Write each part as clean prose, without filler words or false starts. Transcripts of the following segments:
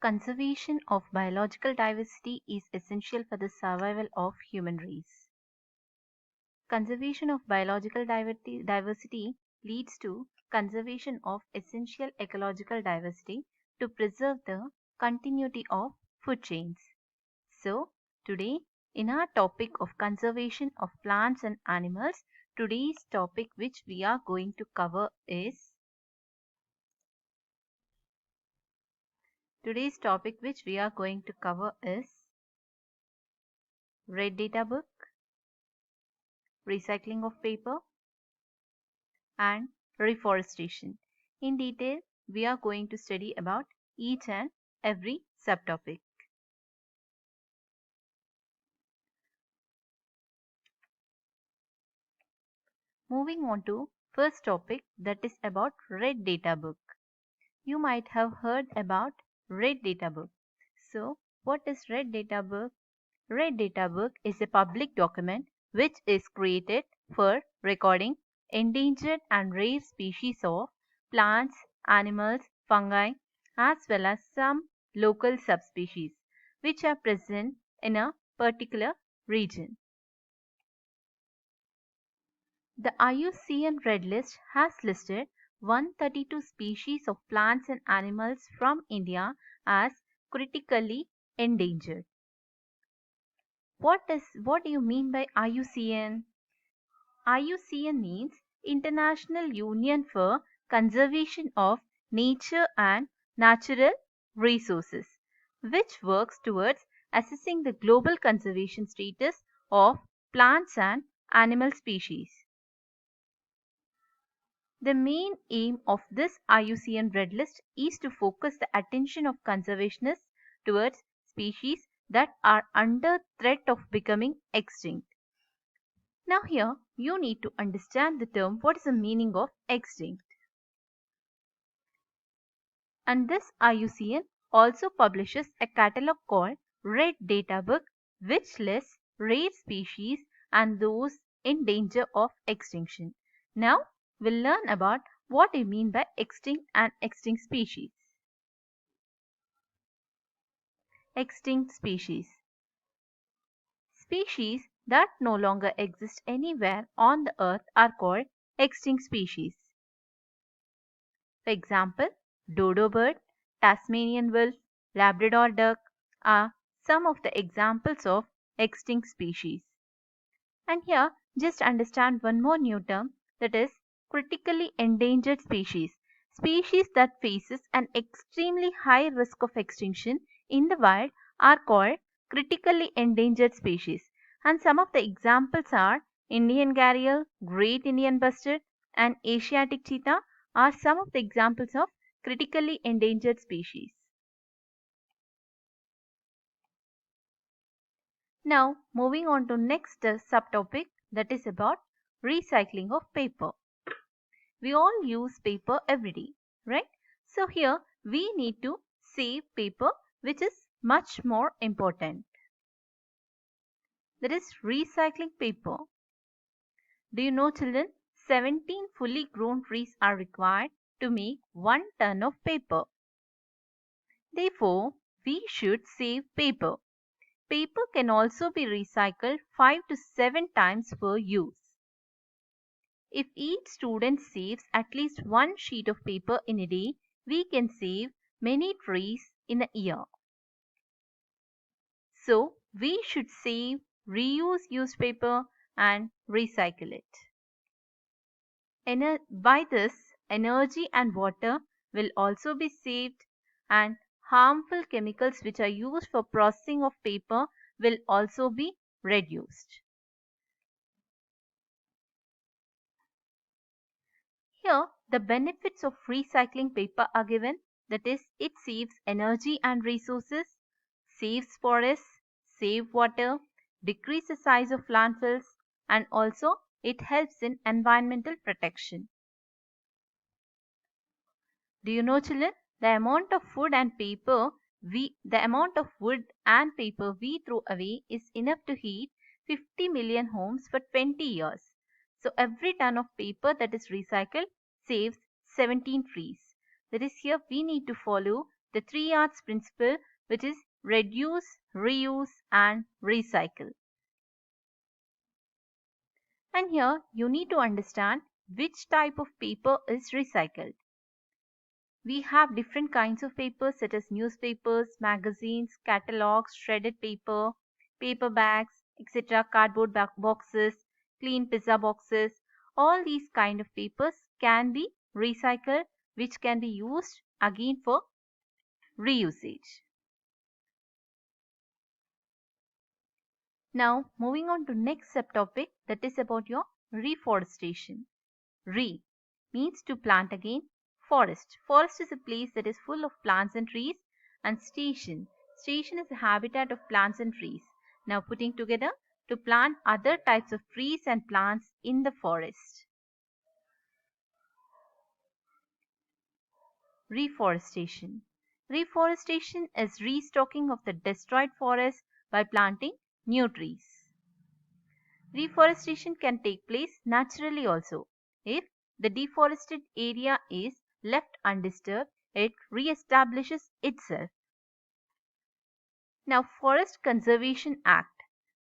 Conservation of biological diversity is essential for the survival of human race. Conservation of biological diversity leads to conservation of essential ecological diversity to preserve the continuity of food chains. So, today in our topic of conservation of plants and animals, today's topic which we are going to cover is Red Data Book, recycling of paper, and reforestation. In detail, we are going to study about each and every subtopic. Moving on to first topic, that is about Red Data Book. You might have heard about Red Data Book. So, what is Red Data Book? Red Data Book is a public document which is created for recording endangered and rare species of plants, animals, fungi, as well as some local subspecies which are present in a particular region. The IUCN Red List has listed 132 species of plants and animals from India as critically endangered. What do you mean by IUCN? IUCN means International Union for Conservation of Nature and Natural Resources, which works towards assessing the global conservation status of plants and animal species. The main aim of this IUCN Red List is to focus the attention of conservationists towards species that are under threat of becoming extinct. Now here you need to understand the term what is the meaning of extinct. And this IUCN also publishes a catalog called Red Data Book which lists rare species and those in danger of extinction. Now we'll learn about what I mean by extinct and extinct species. Extinct species. Species that no longer exist anywhere on the earth are called extinct species. For example, dodo bird, Tasmanian wolf, Labrador duck are some of the examples of extinct species. And here just understand one more new term, that is critically endangered species. Species that faces an extremely high risk of extinction in the wild are called critically endangered species. And some of the examples are Indian gharial, Great Indian bustard and Asiatic cheetah are some of the examples of critically endangered species. Now moving on to next subtopic, that is about recycling of paper. We all use paper every day, right? So here we need to save paper, which is much more important. That is recycling paper. Do you know, children, 17 fully grown trees are required to make 1 ton of paper. Therefore, we should save paper. Paper can also be recycled 5 to 7 times per use. If each student saves at least 1 sheet of paper in a day, we can save many trees in a year. So, we should save, reuse used paper and recycle it. By this, energy and water will also be saved, and harmful chemicals which are used for processing of paper will also be reduced. Here, the benefits of recycling paper are given, that is, it saves energy and resources, saves forests, saves water, decreases the size of landfills, and also it helps in environmental protection. Do you know, children, the amount of wood and paper we throw away is enough to heat 50 million homes for 20 years. So every ton of paper that is recycled saves 17 trees. That is, here we need to follow the 3R's principle, which is reduce, reuse and recycle. And here you need to understand which type of paper is recycled. We have different kinds of papers such as newspapers, magazines, catalogs, shredded paper, paper bags, etc., cardboard boxes, clean pizza boxes. All these kind of papers can be recycled, which can be used again for reusage. Now moving on to next subtopic, that is about your reforestation. Re means to plant again. Forest. Forest is a place that is full of plants and trees. And station. Station is a habitat of plants and trees. Now putting together, to plant other types of trees and plants in the forest. Reforestation. Reforestation is restocking of the destroyed forest by planting new trees. Reforestation can take place naturally also. If the deforested area is left undisturbed, it re-establishes itself. Now, Forest Conservation Act.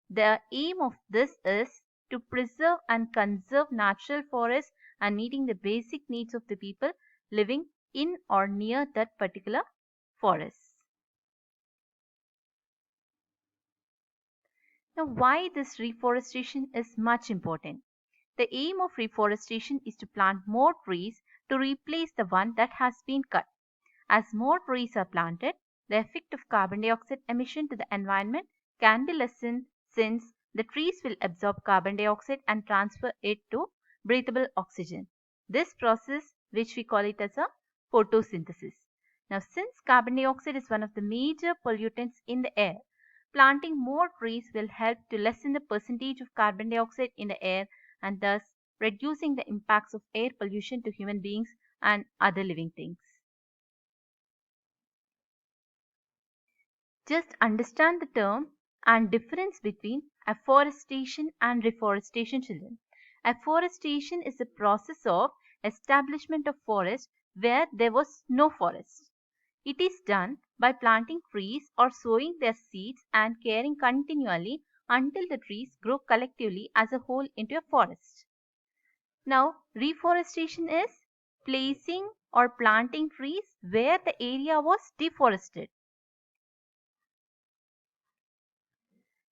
The aim of this is to preserve and conserve natural forests and meeting the basic needs of the people living in or near that particular forest. Now, why this reforestation is much important? The aim of reforestation is to plant more trees to replace the one that has been cut. As more trees are planted, the effect of carbon dioxide emission to the environment can be lessened since the trees will absorb carbon dioxide and transfer it to breathable oxygen. This process, which we call it as a photosynthesis. Now, since carbon dioxide is one of the major pollutants in the air, planting more trees will help to lessen the percentage of carbon dioxide in the air and thus reducing the impacts of air pollution to human beings and other living things. Just understand the term and difference between afforestation and reforestation, children. Afforestation is the process of establishment of forest where there was no forest. It is done by planting trees or sowing their seeds and caring continually until the trees grow collectively as a whole into a forest. Now, reforestation is placing or planting trees where the area was deforested.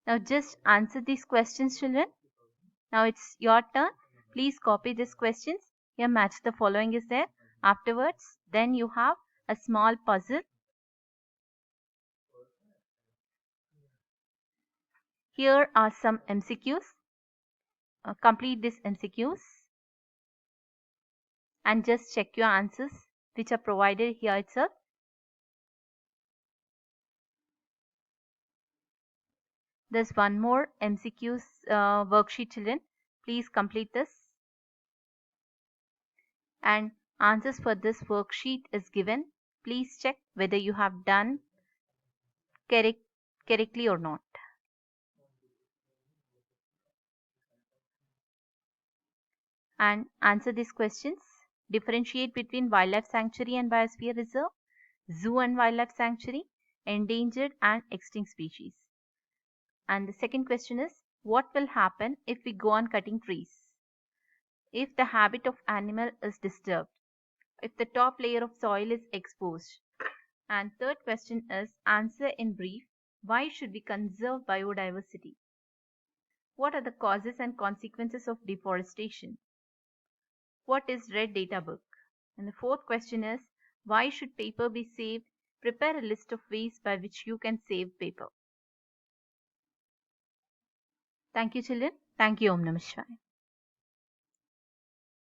Now just answer these questions, children. Now it's your turn. Please copy these questions. Here match the following is there. Afterwards, then you have a small puzzle. Here are some MCQs. Complete these MCQs and just check your answers which are provided here itself. There's one more MCQs worksheet, children. Please complete this. And answers for this worksheet is given. Please check whether you have done correctly or not. And answer these questions. Differentiate between wildlife sanctuary and biosphere reserve, zoo and wildlife sanctuary, endangered and extinct species. And the second question is, what will happen if we go on cutting trees? If the habit of animal is disturbed, if the top layer of soil is exposed. And third question is, answer in brief, why should we conserve biodiversity? What are the causes and consequences of deforestation? What is Red Data Book? And the fourth question is, why should paper be saved? Prepare a list of ways by which you can save paper. Thank you, children. Thank you. Om Namah Shivaya.